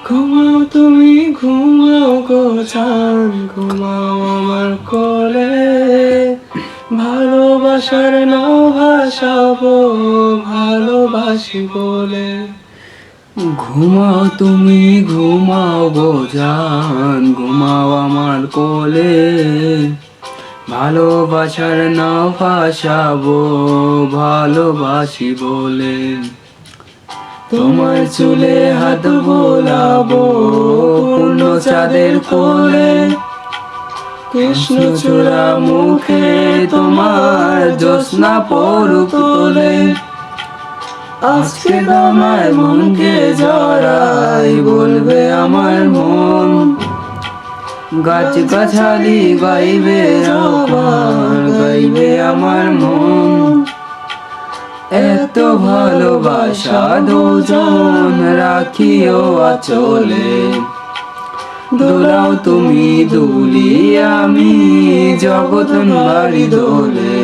ঘুমাও তুমি ঘুমাও গো জান, ঘুমাও আমার কোলে, ভালোবাসার নাও ভাসাবো ভালোবাসি বলে। ঘুমাও তুমি ঘুমাও গো জান, ঘুমাও আমার কোলে, ভালোবাসার নাও ভাসাবো ভালোবাসি বলে। তোমার চুলে হাত বোলাবো পূর্ণ চাঁদের কোলে, কৃষ্ণচূড়া মুখে তোমার জ্যোৎস্না পড়ুক তোলে। আজকে তোমার মনকে জড়াই বলবে আমার মন, গাছ গাছালি গাইবে গাইবে আমার মন। এত ভালোবাসা দুজন রাখিও আঁচলে, দোলাও তুমি দুলি আমি জগৎ বাড়ি দোলে।